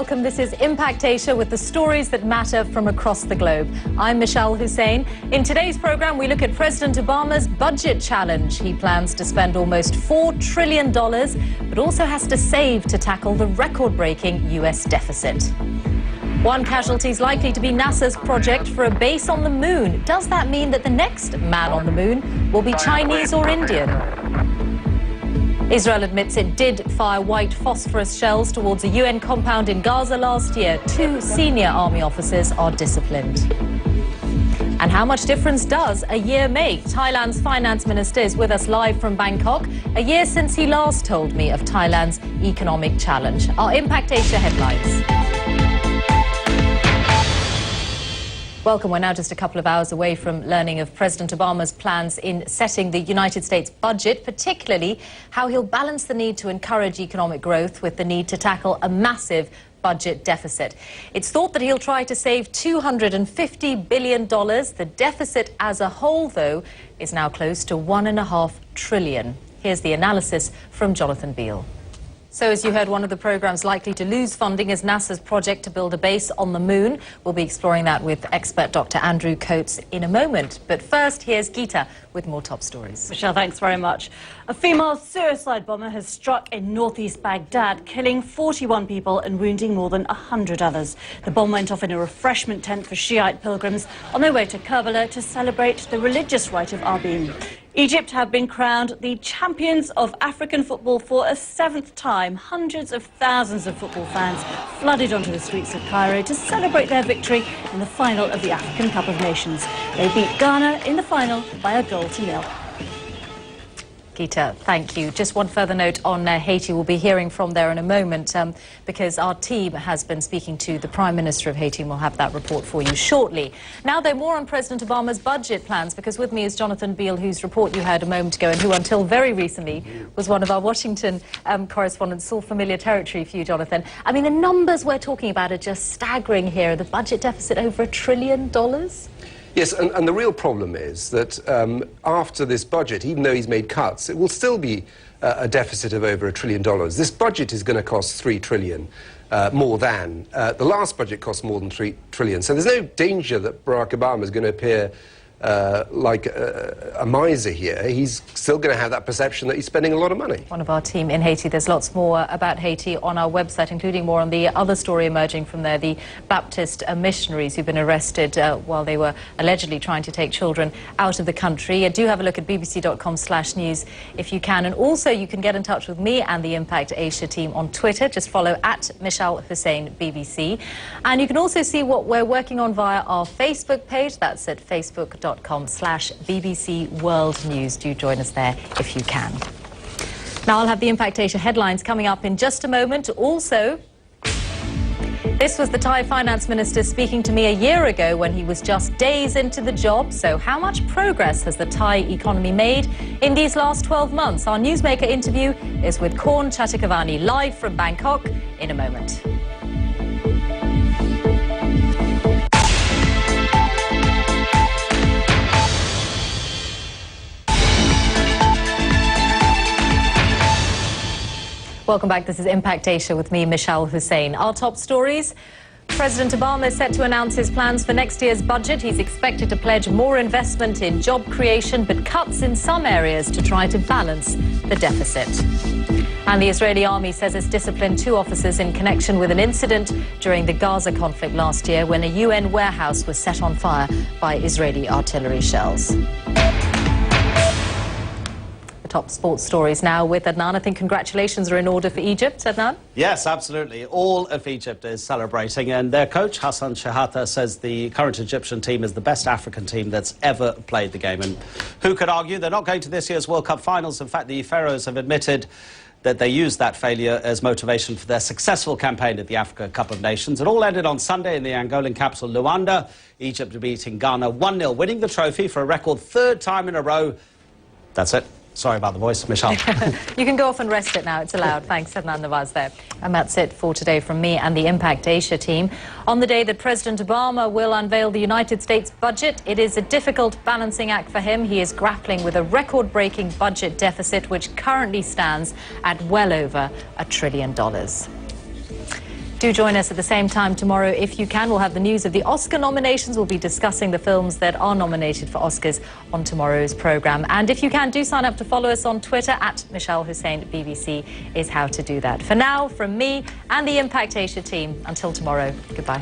welcome. This is Impact Asia with the stories that matter from across the globe. I'm Michelle Hussein. In today's program, we look at President Obama's budget challenge. He plans to spend almost $4 trillion, but also has to save to tackle the record-breaking US deficit. One casualty is likely to be NASA's project for a base on the moon. Does that mean that the next man on the moon will be Chinese or Indian? Israel admits it did fire white phosphorus shells towards a UN compound in Gaza last year. 2 senior army officers are disciplined. And how much difference does a year make? Thailand's finance minister is with us live from Bangkok, a year since he last told me of Thailand's economic challenge. Our Impact Asia headlines. Welcome. We're now just a couple of hours away from learning of President Obama's plans in setting the United States budget, particularly how he'll balance the need to encourage economic growth with the need to tackle a massive budget deficit. It's thought that he'll try to save $250 billion. The deficit as a whole, though, is now close to $1.5 trillion. Here's the analysis from Jonathan Beale. So, as you heard, one of the programs likely to lose funding is NASA's project to build a base on the moon. We'll be exploring that with expert Dr. Andrew Coates in a moment. But first, here's Geeta with more top stories. Michelle, thanks very much. A female suicide bomber has struck in northeast Baghdad, killing 41 people and wounding more than 100 others. The bomb went off in a refreshment tent for Shiite pilgrims on their way to Karbala to celebrate the religious rite of Arbeen. Egypt have been crowned the champions of African football for a 7th time. Hundreds of thousands of football fans flooded onto the streets of Cairo to celebrate their victory in the final of the African Cup of Nations. They beat Ghana in the final by 1-0. Geeta, thank you. Just one further note on Haiti. We'll be hearing from there in a moment because our team has been speaking to the Prime Minister of Haiti, and we'll have that report for you shortly. Now, though, more on President Obama's budget plans, because with me is Jonathan Beale, whose report you heard a moment ago and who until very recently was one of our Washington correspondents. All familiar territory for you, Jonathan. I mean, the numbers we're talking about are just staggering here. The budget deficit over $1 trillion? Yes, and the real problem is that after this budget, even though he's made cuts, it will still be a deficit of over $1 trillion. This budget is going to cost $3 trillion more than. The last budget cost more than $3 trillion. So there's no danger that Barack Obama is going to appear like a miser here. He's still going to have that perception that he's spending a lot of money. One of our team in Haiti. There's lots more about Haiti on our website, including more on the other story emerging from there, the Baptist missionaries who've been arrested while they were allegedly trying to take children out of the country. Do have a look at bbc.com/news if you can. And also you can get in touch with me and the Impact Asia team on Twitter. Just follow at Michelle Hussein BBC. And you can also see what we're working on via our Facebook page. That's at facebook.com/BBC World News. Do join us there if you can. Now, I'll have the Impact Asia headlines coming up in just a moment. Also, this was the Thai finance minister speaking to me a year ago when he was just days into the job. So how much progress has the Thai economy made in these last 12 months? Our newsmaker interview is with Korn Chatakavani live from Bangkok in a moment. Welcome back. This is Impact Asia with me, Michelle Hussein. Our top stories. President Obama is set to announce his plans for next year's budget. He's expected to pledge more investment in job creation, but cuts in some areas to try to balance the deficit. And the Israeli army says it's disciplined 2 officers in connection with an incident during the Gaza conflict last year when a UN warehouse was set on fire by Israeli artillery shells. Top sports stories now with Adnan. I think congratulations are in order for Egypt, Adnan? Yes, absolutely. All of Egypt is celebrating, and their coach, Hassan Shahata, says the current Egyptian team is the best African team that's ever played the game. And who could argue? They're not going to this year's World Cup finals. In fact, the Pharaohs have admitted that they used that failure as motivation for their successful campaign at the Africa Cup of Nations. It all ended on Sunday in the Angolan capital, Luanda. Egypt beating Ghana 1-0, winning the trophy for a record 3rd time in a row. That's it. Sorry about the voice, Michelle. You can go off and rest it now. It's allowed. Thanks, Adnan Nawaz there. And that's it for today from me and the Impact Asia team. On the day that President Obama will unveil the United States budget, it is a difficult balancing act for him. He is grappling with a record-breaking budget deficit, which currently stands at well over $1 trillion. Do join us at the same time tomorrow if you can. We'll have the news of the Oscar nominations. We'll be discussing the films that are nominated for Oscars on tomorrow's programme. And if you can, do sign up to follow us on Twitter at Michelle Hussein BBC is how to do that. For now, from me and the Impact Asia team, until tomorrow, goodbye.